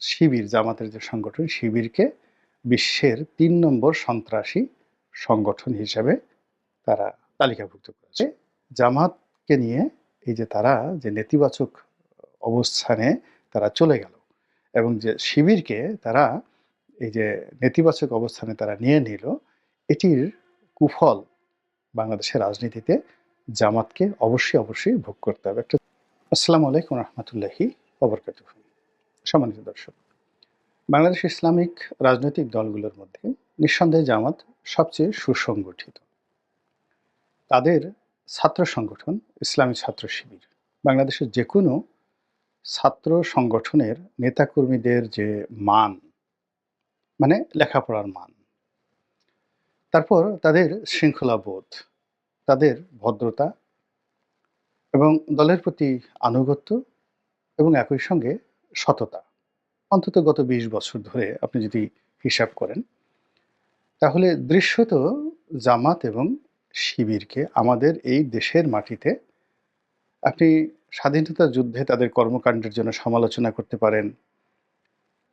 শিবির, জামাতের যে সংগঠন, শিবিরকে বিশ্বের ৩ নম্বর সন্ত্রাসী সংগঠন হিসেবে তারা তালিকাভুক্ত করেছে। জামাতকে নিয়ে এই যে তারা যে নেতিবাচক অবস্থানে তারা চলে গেল এবং যে শিবিরকে তারা এই যে নেতিবাচক অবস্থানে তারা নিয়ে নিল, এটির কুফল বাংলাদেশের রাজনীতিতে জামাতকে অবশ্যই ভোগ করতে হবে। আসসালামু আলাইকুম রহমতুল্লাহি ওবরকাতুহ। সম্মানিত দর্শক, বাংলাদেশ ইসলামিক রাজনৈতিক দলগুলোর মধ্যে নিঃসন্দেহে জামাত সবচেয়ে সুসংগঠিত। তাদের ছাত্র সংগঠন ইসলামী ছাত্র শিবির বাংলাদেশের যে কোনো ছাত্র সংগঠনের নেতাকর্মীদের যে মান, মানে লেখাপড়ার মান, তারপর তাদের শৃঙ্খলাবোধ, তাদের ভদ্রতা এবং দলের প্রতি আনুগত্য এবং একই সঙ্গে সততা, অন্তত গত ২০ বছর ধরে আপনি যদি হিসাব করেন, তাহলে দৃশ্যত জামাত এবং শিবিরকে আমাদের এই দেশের মাটিতে আপনি স্বাধীনতা যুদ্ধে তাদের কর্মকাণ্ডের জন্য সমালোচনা করতে পারেন।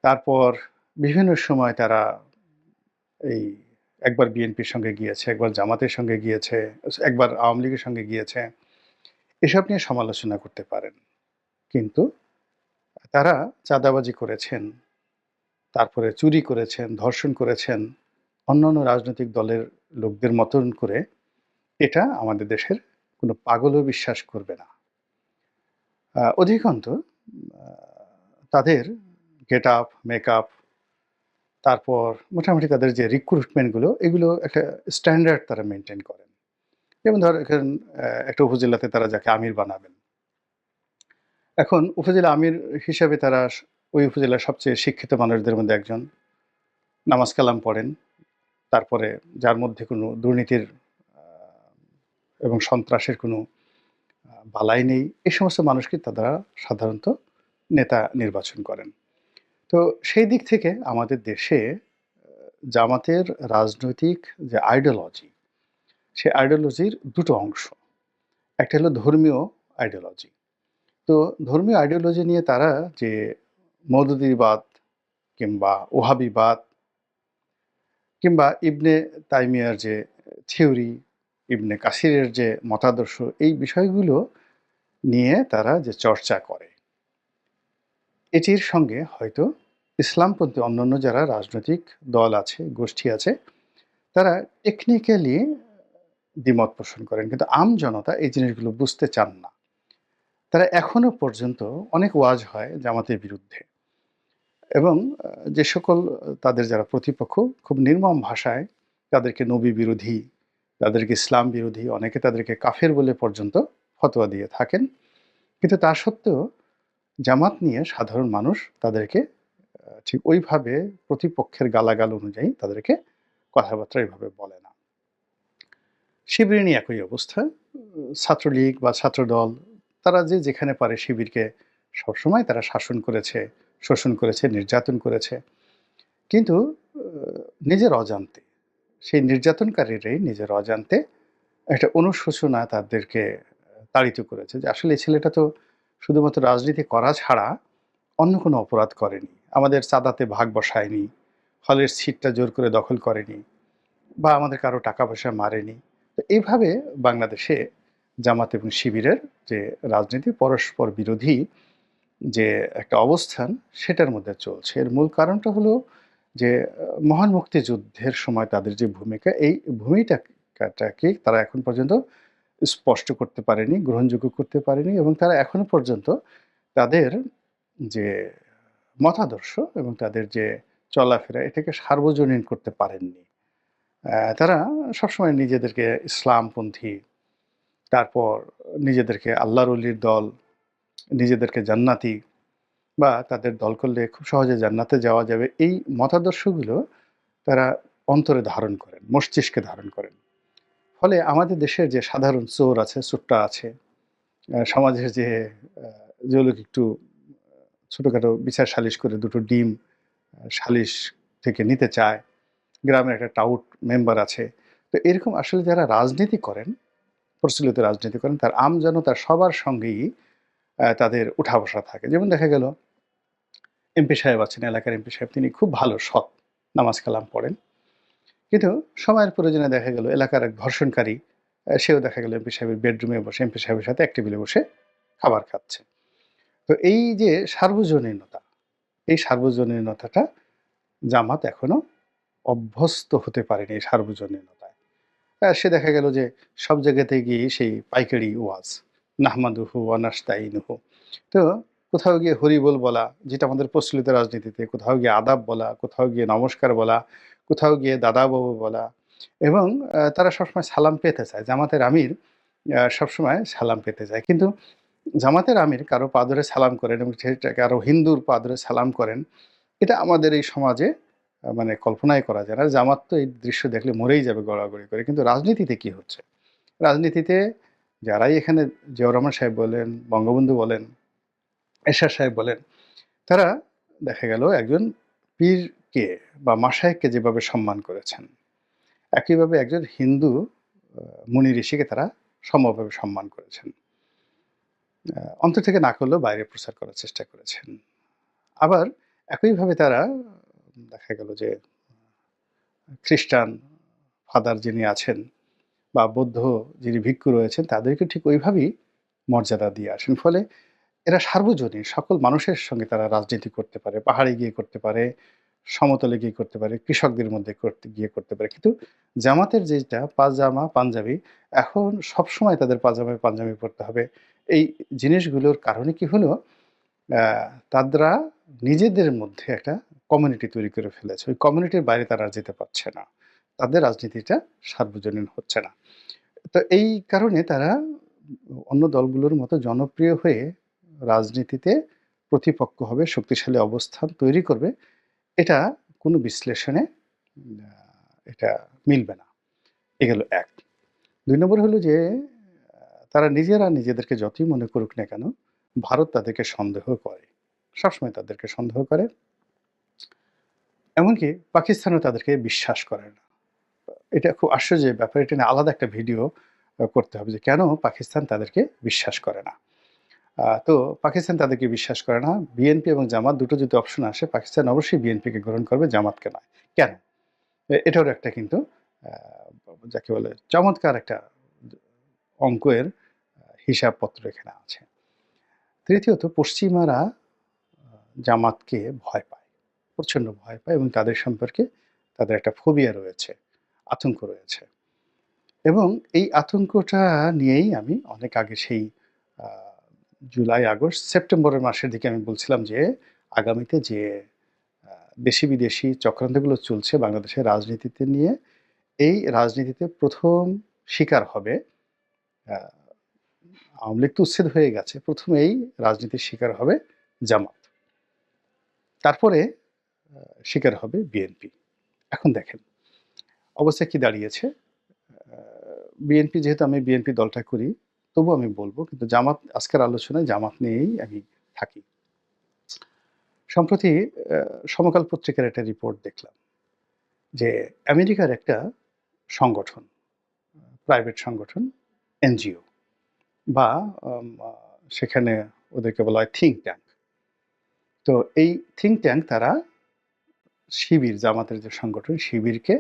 তারপর বিভিন্ন সময় তারা এই একবার বিএনপির সঙ্গে গিয়েছে, একবার জামাতের সঙ্গে গিয়েছে, একবার আওয়ামী লীগের সঙ্গে গিয়েছে। এসব নিয়ে সমালোচনা করতে পারেন। কিন্তু তারা চাঁদাবাজি করেছেন, তারপরে চুরি করেছেন, ধর্ষণ করেছেন, অন্যান্য রাজনৈতিক দলের লোকদের মতন করে, এটা আমাদের দেশের কোনো পাগলও বিশ্বাস করবে না। অধিকন্তু তাদের গেট আপ, মেকআপ, তারপর মোটামুটি তাদের যে রিক্রুটমেন্টগুলো, এগুলো একটা স্ট্যান্ডার্ড তারা মেনটেন করেন। যেমন ধরেন একটা উপজেলাতে তারা যাকে আমির বানাবেন। এখন উপজেলা আমির হিসাবে তারা ওই উপজেলার সবচেয়ে শিক্ষিত মানুষদের মধ্যে একজন, নামাজ কালাম পড়েন, তারপরে যার মধ্যে কোনো দুর্নীতির এবং সন্ত্রাসের কোনো বালাই নেই, এই সমস্ত মানুষকে তারা সাধারণত নেতা নির্বাচন করেন। তো সেই দিক থেকে আমাদের দেশে জামাতের রাজনৈতিক যে আইডিওলজি, সে আইডিওলজির দুটো অংশ। একটা হলো ধর্মীয় আইডিওলজি। তো ধর্মীয় আইডিওলজি নিয়ে তারা যে মওদুদিবাদ কিংবা ওহাবিবাদ কিংবা ইবনে তাইমিয়ার যে থিওরি, ইবনে কাসিরের যে মতাদর্শ, এই বিষয়গুলো নিয়ে তারা যে চর্চা করে, এটির সঙ্গে হয়তো ইসলামপন্থী অন্যান্য যারা রাজনৈতিক দল আছে, গোষ্ঠী আছে, তারা টেকনিক্যালি দ্বিমত পোষণ করেন। কিন্তু জনতা এই জিনিসগুলো বুঝতে চান না। তারা এখনো পর্যন্ত অনেক ওয়াজ হয় জামাতের বিরুদ্ধে এবং যে সকল তাদের যারা প্রতিপক্ষ খুব নির্মম ভাষায় তাদেরকে নবী বিরোধী, তাদেরকে ইসলাম বিরোধী, অনেকে তাদেরকে কাফের বলে পর্যন্ত ফতোয়া দিয়ে থাকেন। কিন্তু তা সত্ত্বেও জামাত নিয়ে সাধারণ মানুষ তাদেরকে ঠিক ওইভাবে প্রতিপক্ষের গালাগাল অনুযায়ী তাদেরকে কথাবার্তা এভাবে বলে না। শিবির নিয়ে একই অবস্থা। ছাত্রলীগ বা ছাত্রদল, তারা যে যেখানে পারে শিবিরকে সবসময় তারা শাসন করেছে, শোষণ করেছে, নির্যাতন করেছে। কিন্তু নিজের অজান্তে, সেই নির্যাতনকারীরাই নিজের অজান্তে একটা অনুশোচনা তাদেরকে তাড়িত করেছে যে আসলে এই ছেলেটা তো শুধুমাত্র রাজনীতি করা ছাড়া অন্য কোনো অপরাধ করেনি, আমাদের চাঁদাতে ভাগ বসায়নি, হলের সিটটা জোর করে দখল করেনি, বা আমাদের কারো টাকা পয়সা মারেনি। তো এইভাবে বাংলাদেশে জামাত এবং শিবিরের যে রাজনীতি পরস্পর বিরোধী যে একটা অবস্থান, সেটার মধ্যে চলছে। এর মূল কারণটা হলো যে মহান মুক্তিযুদ্ধের সময় তাদের যে ভূমিকা, এই ভূমিকাটাকে তারা এখন পর্যন্ত স্পষ্ট করতে পারেনি, গ্রহণযোগ্য করতে পারেনি এবং তারা এখনো পর্যন্ত তাদের যে মতাদর্শ এবং তাদের যে চলাফেরা, এটাকে সার্বজনীন করতে পারেননি। তারা সবসময় নিজেদেরকে ইসলামপন্থী, তারপর নিজেদেরকে আল্লাহর ওলির দল, নিজেদেরকে জান্নাতি, বা তাদের দল করলে খুব সহজে জান্নাতে যাওয়া যাবে, এই মতাদর্শগুলো তারা অন্তরে ধারণ করেন, মস্তিষ্কে ধারণ করেন। ফলে আমাদের দেশের যে সাধারণ চোর আছে, চোরটা আছে, সমাজের যে লোক একটু ছোটোখাটো বিচার সালিশ করে দুটো ডিম সালিশ থেকে নিতে চায়, গ্রামের একটা টাউট মেম্বার আছে, তো এরকম আসলে যারা রাজনীতি করেন, প্রচলিত রাজনীতি করেন, তার আমজনতার সবার সঙ্গেই তাদের উঠা বসা থাকে। যেমন দেখা গেল এমপি সাহেব আছেন, এলাকার এমপি সাহেব, তিনি খুব ভালো সৎ, নামাজ কালাম পড়েন। কিন্তু সময়ের প্রয়োজনে দেখা গেল এলাকার এক ধর্ষণকারী সেও দেখা গেল এমপি সাহেবের বেডরুমে বসে এমপি সাহেবের সাথে এক টেবিলে বসে খাবার খাচ্ছে। তো এই যে সার্বজনীনতা, এই সার্বজনীনতাটা জামাত এখনো অভ্যস্ত হতে পারেনি এই সার্বজনীনতায়। সে দেখা গেল যে সব জায়গাতে গিয়ে সেই পাইকারি ওয়াজ, নাহমাদুহু ওয়া নাস্তাইনুহু। তো কোথাও গিয়ে হরিবোল বলা, যেটা আমাদের প্রচলিত রাজনীতিতে, কোথাও গিয়ে আদাব বলা, কোথাও গিয়ে নমস্কার বলা, কোথাও গিয়ে দাদাবাবু বলা এবং তারা সবসময় সালাম পেতে চায়। জামাতের আমির সবসময় সালাম পেতে চায়। কিন্তু জামাতের আমির কারো পা ধরে সালাম করেন এবং সেটা কারো হিন্দুর পা ধরে সালাম করেন, এটা আমাদের এই সমাজে মানে কল্পনাই করা যায় না। জামাত তো এই দৃশ্য দেখলে মরেই যাবে গড়াগড়ি করে। কিন্তু রাজনীতিতে কি হচ্ছে? রাজনীতিতে যারাই এখানে জিয়াউর রহমান সাহেব বলেন, বঙ্গবন্ধু বলেন, এরশাদ সাহেব বলেন, তারা দেখা গেল একজন পীরকে বা মাশায়েখকে যেভাবে সম্মান করেছেন, একইভাবে একজন হিন্দু মুনি ঋষিকে তারা সমভাবে সম্মান করেছেন। অন্তর থেকে না করলেও বাইরে প্রচার করার চেষ্টা করেছেন। আবার একইভাবে তারা দেখা গেল যে খ্রিস্টান ফাদার যিনি আছেন বা বৌদ্ধ যিনি ভিক্ষু রয়েছেন তাদেরকে ঠিক ওইভাবেই মর্যাদা দিয়ে আসেন। ফলে এরা সার্বজনীন সকল মানুষের সঙ্গে তারা রাজনীতি করতে পারে। পাহাড়ে গিয়ে করতে পারে, সমতলে গিয়ে করতে পারে, কৃষকদের মধ্যে করতে পারে। কিন্তু জামাতের যেটা পাজামা, পাঞ্জাবি, এখন সবসময় তাদের পাজামায় পাঞ্জাবি পড়তে হবে। এই জিনিসগুলোর কারণে কি হলো? আ তারা নিজেদের মধ্যে একটা কমিউনিটি তৈরি করে ফেলেছে। ওই কমিউনিটির বাইরে তারা আর যেতে পারছে না। তাদের রাজনীতিটা সার্বজনীন হচ্ছে না। তো এই কারণে তারা অন্য দলগুলোর মতো জনপ্রিয় হয়ে রাজনীতিতে প্রতিপক্ষ হবে, শক্তিশালী অবস্থান তৈরি করবে। এটা কোনো বিশ্লেষণে আ এটা মিলবে না। এ গেল ১। ২ নম্বর হলো যে তারা নিজেরা নিজেদেরকে যতই মনে করুক না কেন, ভারত তাদেরকে সন্দেহ করে। সবসময় তাদেরকে সন্দেহ করে। এমনকি পাকিস্তানও তাদেরকে বিশ্বাস করে না। এটা খুব আশ্চর্যের ব্যাপার। এটা নিয়ে আলাদা একটা ভিডিও করতে হবে যে কেন পাকিস্তান তাদেরকে বিশ্বাস করে না। তো পাকিস্তান তাদেরকে বিশ্বাস করে না। বিএনপি এবং জামাত দুটো যদি অপশন আসে, পাকিস্তান অবশ্যই বিএনপিকে গ্রহণ করবে, জামাতকে নয়। কেন? এটারও একটা কিন্তু আ যাকে বলে চমৎকার একটা অঙ্কের হিসাবপত্র এখানে আছে। তৃতীয়ত পশ্চিমারা জামাতকে ভয় পায়। প্রচণ্ড ভয় পায় এবং তাদের সম্পর্কে তাদের একটা ফোবিয়া রয়েছে, আতঙ্ক রয়েছে। এবং এই আতঙ্কটা নিয়েই আমি অনেক আগে সেই আ জুলাই, আগস্ট, সেপ্টেম্বরের মাসের দিকে আমি বলছিলাম যে আগামীতে যে আ দেশি-বিদেশি চক্রান্তগুলো চলছে বাংলাদেশের রাজনীতিতে নিয়ে, এই রাজনীতিতে ১ম শিকার হবে আ আওয়ামী লীগ তো উচ্ছেদ হয়ে গেছে। ১ম এই রাজনীতির শিকার হবে জামাত। তারপরে আ শিকার হবে বিএনপি। এখন দেখেন অবস্থা কি দাঁড়িয়েছে? আ বিএনপি যেহেতু আমি বিএনপি দলটা করি, তবুও আমি বলব কিন্তু জামাত আজকের আলোচনায় জামাত নিয়েই আমি থাকি। সম্প্রতি আ সমকাল পত্রিকার একটা রিপোর্ট দেখলাম যে আমেরিকার একটা সংগঠন, প্রাইভেট সংগঠন, এনজিও বা আম আ সেখানে ওদেরকে বলা হয় থিংক ট্যাংক। তো এই থিংক ট্যাংক তারা শিবির, জামাতের যে সংগঠন, শিবিরকে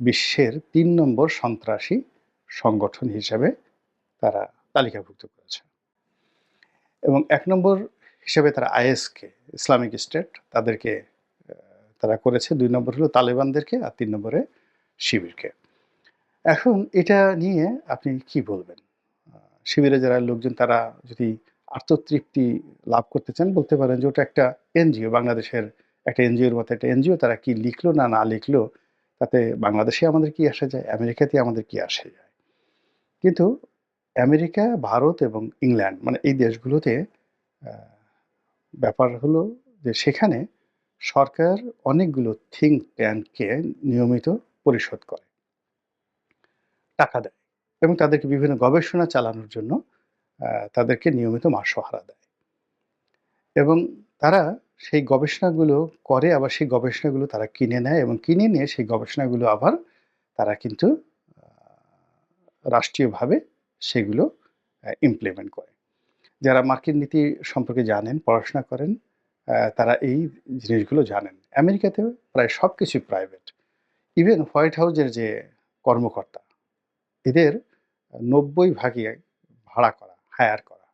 বিশ্বের ৩ নম্বর সন্ত্রাসী সংগঠন হিসেবে তারা তালিকাভুক্ত করেছে। এবং ১ নম্বর হিসেবে তারা আইএসকে, ইসলামিক স্টেট তাদেরকে আ তারা করেছে। ২ নম্বর হলো তালেবানদেরকে আর ৩ নম্বরে শিবিরকে। এখন এটা নিয়ে আপনি কি বলবেন? আ শিবিরে যারা লোকজন তারা যদি আত্মতৃপ্তি লাভ করতে চান বলতে পারেন যে ওটা একটা এনজিও, বাংলাদেশের একটা এনজিওর মতো একটা এনজিও, তারা কি লিখলো না লিখলো তাতে বাংলাদেশে আমাদের কি আসে যায়? আমেরিকাতে আমাদের কি আসে যায়? কিন্তু আমেরিকা, ভারত এবং ইংল্যান্ড মানে এই দেশগুলোতে আ ব্যাপার হলো যে সেখানে সরকার অনেকগুলো থিংক ট্যাঙ্ককে নিয়মিত পরিশোধ করে, টাকা দেয় এবং তাদেরকে বিভিন্ন গবেষণা চালানোর জন্য তাদেরকে নিয়মিত মাসোহারা দেয় এবং তারা সেই গবেষণাগুলো করে, আবার সেই গবেষণাগুলো তারা কিনে নেয় এবং কিনে নিয়ে সেই গবেষণাগুলো আবার তারা কিন্তু আ রাষ্ট্রীয়ভাবে সেগুলো ইমপ্লিমেন্ট করে। যারা মার্কিন নীতি সম্পর্কে জানেন, পড়াশোনা করেন, তারা এই জিনিসগুলো জানেন। আমেরিকাতেও প্রায় সবকিছুই প্রাইভেট। ইভেন হোয়াইট হাউসের যে কর্মকর্তা, এদের ৯০ ভাগই ভাড়া করা, হায়ার করা।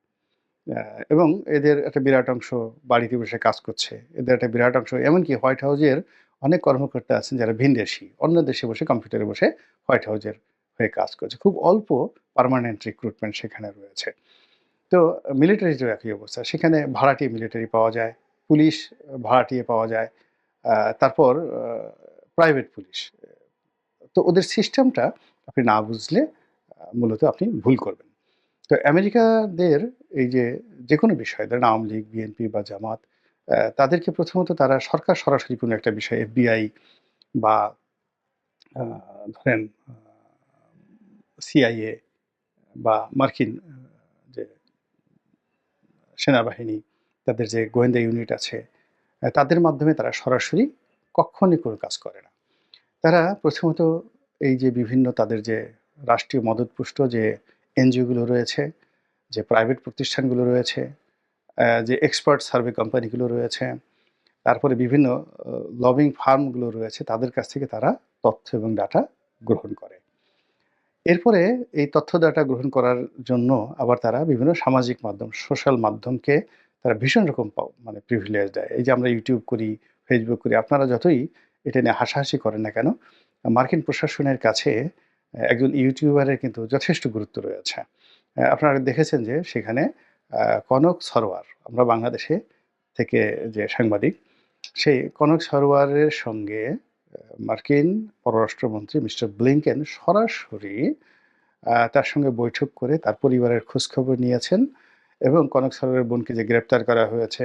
আ এবং এদের একটা বিরাট অংশ বাড়িতে বসে কাজ করছে। এদের একটা বিরাট অংশ এমনকি হোয়াইট হাউসের অনেক কর্মকর্তা আছেন যারা ভিনদেশী। অন্য দেশে বসে কম্পিউটারে বসে হোয়াইট হাউসের হয়ে কাজ করছে। খুব অল্প পার্মানেন্ট রিক্রুটমেন্ট সেখানে রয়েছে। তো মিলিটারিতেও একই অবস্থা। সেখানে ভাড়াটিয়ে মিলিটারি পাওয়া যায়, পুলিশ ভাড়াটিয়ে পাওয়া যায়। আ তারপর প্রাইভেট পুলিশ। তো ওদের সিস্টেমটা আপনি না বুঝলে মূলত আপনি ভুল করবেন। তো আমেরিকাদের এই যে যেকোনো বিষয় ধরেন আওয়ামী লীগ, বিএনপি বা জামাত তাদেরকে প্রথমত তারা সরকার সরাসরি কোনো একটা বিষয় এফবিআই বা আ ধরেন সিআইএ বা মার্কিন যে সেনাবাহিনী, তাদের যে গোয়েন্দা ইউনিট আছে, তাদের মাধ্যমে তারা সরাসরি কক্ষণই কোনো কাজ করে না। তারা প্রথমত এই যে বিভিন্ন তাদের যে রাষ্ট্রীয় মদতপুষ্ট যে এনজিওগুলো রয়েছে, যে প্রাইভেট প্রতিষ্ঠানগুলো রয়েছে, যে এক্সপার্ট সার্ভে কোম্পানিগুলো রয়েছে, তারপরে বিভিন্ন লবিং ফার্মগুলো রয়েছে, তাদের কাছ থেকে তারা তথ্য এবং ডাটা গ্রহণ করে। এরপরে এই তথ্য ডাটা গ্রহণ করার জন্য আবার তারা বিভিন্ন সামাজিক মাধ্যম, সোশ্যাল মাধ্যমকে তারা ভীষণ রকম মানে প্রিভিলেজ দেয়। এই যে আমরা YouTube করি, Facebook করি, আপনারা যতই এটা নিয়ে হাসাহাসি করেন না কেন, মার্কিন প্রশাসনের কাছে একজন ইউটিউবারের কিন্তু যথেষ্ট গুরুত্ব রয়েছে। আপনারা দেখেছেন যে সেখানে আ কনক সরোয়ার, আমরা বাংলাদেশে থেকে যে সাংবাদিক, সেই কনক সরোয়ারের সঙ্গে মার্কিন পররাষ্ট্রমন্ত্রী মিস্টার ব্লিংকেন সরাসরি তার সঙ্গে বৈঠক করে তার পরিবারের খোঁজখবর নিয়েছেন এবং কনক সরোয়ারের বোনকে যে গ্রেপ্তার করা হয়েছে,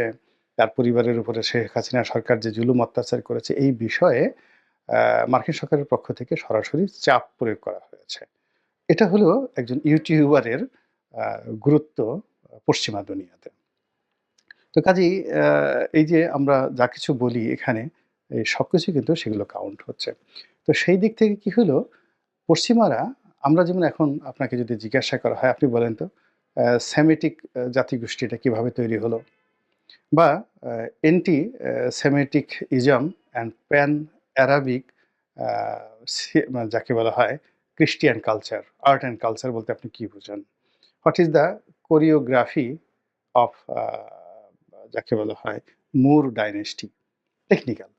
তার পরিবারের উপরে শেখ হাসিনা সরকার যে জুলুম অত্যাচার করেছে, এই বিষয়ে আ মার্কিন সরকারের পক্ষ থেকে সরাসরি চাপ প্রয়োগ করা হয়েছে। এটা হলো একজন ইউটিউবারের আ গুরুত্ব পশ্চিমা দুনিয়াতে। তো কাজেই এই যে আমরা যা কিছু বলি এখানে, এই সবকিছুই কিন্তু সেগুলো কাউন্ট হচ্ছে। তো সেই দিক থেকে কি হলো, পশ্চিমারা আমরা যেমন এখন আপনাকে যদি জিজ্ঞাসা করা হয়, আপনি বলেন তো সেমিটিক জাতিগোষ্ঠীটা কিভাবে তৈরি হলো? বা uh anti semitic ism and pan Arabic uh মানে যাকে বলা হয় Christian culture, art and culture বলতে আপনি কি বুঝেন? What is the choreography of যাকে বলা হয় মুর ডাইনেস্টি? টেকনিক্যাল।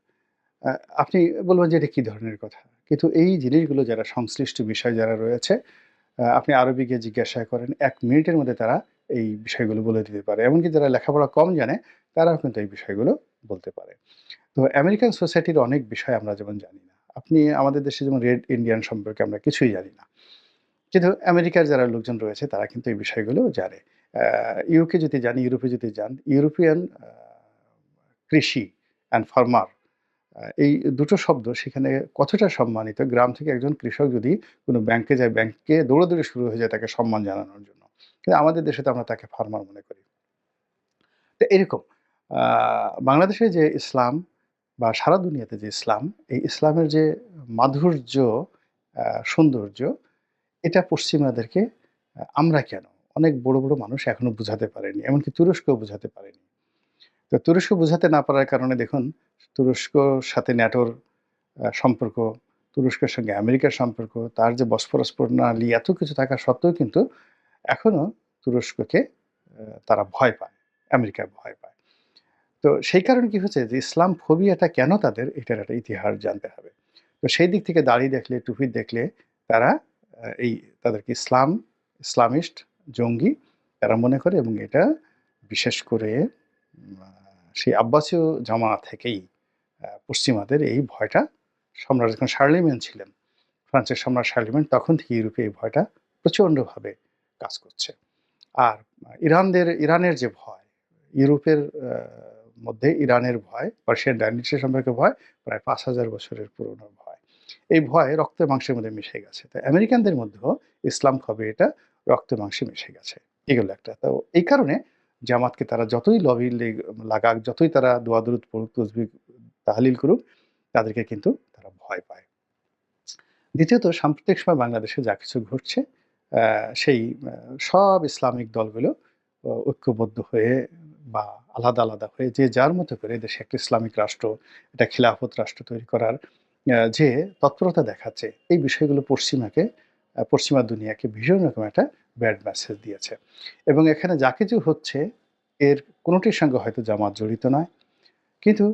আ আপনি বলবেন যে এটা কি ধরনের কথা? কিন্তু এই জিনিসগুলো যারা সংশ্লিষ্ট বিষয় যারা রয়েছে, আপনি আরবিকে জিজ্ঞাসা করেন ১ মিনিটের মধ্যে তারা এই বিষয়গুলো বলে দিতে পারে। এমনকি যারা লেখাপড়া কম জানে তারাও কিন্তু এই বিষয়গুলো বলতে পারে। তো আমেরিকান সোসাইটির অনেক বিষয় আমরা যেমন জানি না। আপনি আমাদের দেশে যেমন রেড ইন্ডিয়ান সম্পর্কে আমরা কিছুই জানি না। কিন্তু আমেরিকার যারা লোকজন রয়েছে তারা কিন্তু এই বিষয়গুলো জানে। ইউকে যদি যান, ইউরোপে যদি যান, ইউরোপিয়ান কৃষি অ্যান্ড ফার্মার এই দুটো শব্দ সেখানে কতটা সম্মানিত। গ্রাম থেকে একজন কৃষক যদি কোনো ব্যাংকে যায়, ব্যাংকে দৌড়াদৌড়ি শুরু হয়ে যায় তাকে সম্মান জানানোর জন্য। কিন্তু আমাদের দেশে তো আমরা তাকে ফার্মার মনে করি। তো এরকম আ বাংলাদেশে যে ইসলাম বা সারা দুনিয়াতে যে ইসলাম, এই ইসলামের যে মাধুর্য, সৌন্দর্য, এটা পশ্চিমাদেরকে আমরা কেন অনেক বড়, বড় মানুষ এখনো বুঝাতে পারেনি। এমনকি তুরস্কও বুঝাতে পারেনি। তো তুরস্ক বুঝাতে না পারার কারণে দেখুন তুরস্কর সাথে ন্যাটোর সম্পর্ক, তুরস্কের সঙ্গে আমেরিকার সম্পর্ক, তার যে বসফরাস প্রণালী এত কিছু থাকা সত্ত্বেও কিন্তু এখনো তুরস্ককে তারা ভয় পায়। আমেরিকা ভয় পায়। তো সেই কারণে কি হচ্ছে যে ইসলাম ফোবিয়াটা কেন তাদের এটার একটা ইতিহাস জানতে হবে। তো সেই দিক থেকে দাড়ি দেখলে, টুপি দেখলে তারা এই তাদেরকে ইসলামিস্ট, জঙ্গি তারা মনে করে এবং এটা বিশেষ করে আ সেই আব্বাসীয় জামানা থেকেই পশ্চিমাদের এই ভয়টা সম্রাট যখন শার্লেমেন ছিলেন, ফ্রান্সের সম্রাট শার্লেমেন তখন থেকে ইউরোপে এই ভয়টা প্রচণ্ডভাবে কাজ করছে। আর ইরানের যে ভয়, ইউরোপের মধ্যে ইরানের ভয়, পার্সিয়ান ডাইনেস্টি সম্পর্কে ভয় প্রায় ৫,০০০ বছরের পুরনো ভয়। এই ভয় রক্তে মাংসের মধ্যে মিশে গেছে। তাই আমেরিকানদের মধ্যেও ইসলাম ফোবিয়াটা রক্তে মাংসে মিশে গেছে। এগুলো একটা। তো এই কারণে জামাতকে তারা যতই লবি লাগাক, যতই তারা দোয়া দরুদ পড়ুক, তসবিহ তাহলিল করুক, তাদেরকে কিন্তু তারা ভয় পায়। দ্বিতীয়ত সাম্প্রতিক সময়ে বাংলাদেশে যা কিছু ঘটছে, সেই সব ইসলামিক দলগুলো ঐক্যবদ্ধ হয়ে বা আলাদা, আলাদা হয়ে যে যার মতো করে দেশে একটা ইসলামিক রাষ্ট্র, একটা খিলাফত রাষ্ট্র তৈরি করার যে তৎপরতা দেখাচ্ছে, এই বিষয়গুলো পশ্চিমা দুনিয়াকে ভীষণ রকম একটা ব্যাড মেসেজ দিয়েছে। এবং এখানে যা কিছু হচ্ছে এর কোনটির সঙ্গে হয়তো জামাত জড়িত নয়। কিন্তু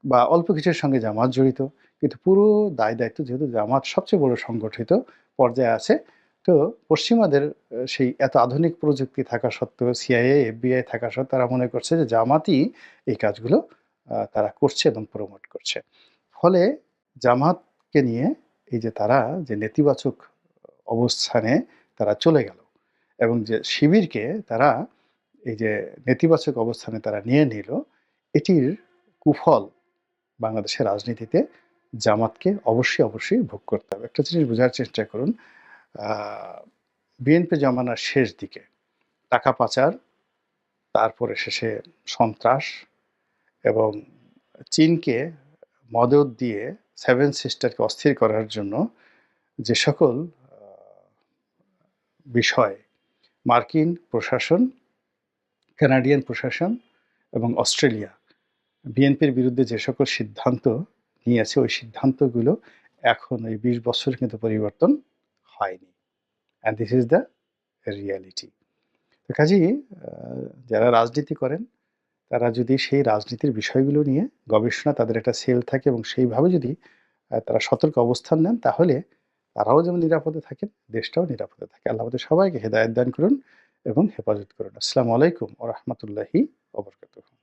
বা অল্প কিছুর সঙ্গে জামাত জড়িত। কিন্তু পুরো দায়-দায়িত্ব যেহেতু জামাত সবচেয়ে বড় সংগঠিত পর্যায়ে আছে, তো পশ্চিমাদের সেই এত আধুনিক প্রযুক্তি থাকা সত্ত্বেও সিআইএ, এফবিআই থাকা সত্ত্বেও তারা মনে করছে যে জামাতই এই কাজগুলো তারা করছে এবং প্রমোট করছে। ফলে জামাতকে নিয়ে এই যে তারা যে নেতিবাচক অবস্থানে তারা চলে গেল এবং যে শিবিরকে তারা এই যে নেতিবাচক অবস্থানে তারা নিয়ে নিল, এটির কুফল বাংলাদেশের রাজনীতিতে জামাতকে অবশ্যই, অবশ্যই ভোগ করতে হবে। একটা জিনিস বোঝার চেষ্টা করুন, আ বিএনপি জমানার শেষ দিকে টাকা পাচার, তারপরে শেষে সন্ত্রাস এবং চীনকে মদদ দিয়ে সেভেন সিস্টারকে অস্থির করার জন্য যে সকল আ বিষয় মার্কিন প্রশাসন, কানাডিয়ান প্রশাসন এবং অস্ট্রেলিয়া বিএনপির বিরুদ্ধে যে সকল সিদ্ধান্ত নিয়েছে, ওই সিদ্ধান্তগুলো এখন এই ২০ বছরে কিন্তু পরিবর্তন হয়নি। And this is the reality. তো কাজেই আ যারা রাজনীতি করেন, তারা যদি সেই রাজনীতির বিষয়গুলো নিয়ে গবেষণা তাদের একটা সেল থাকে এবং সেইভাবে যদি তারা সতর্ক অবস্থান নেন, তাহলে তারাও যেমন নিরাপদে থাকেন, দেশটাও নিরাপদে থাকে। আল্লাহ আমাদের সবাইকে হেদায়েত দান করুন এবং হেফাজত করুন। আসসালামু আলাইকুম ওয়া রাহমাতুল্লাহি ওয়া বারাকাতুহু।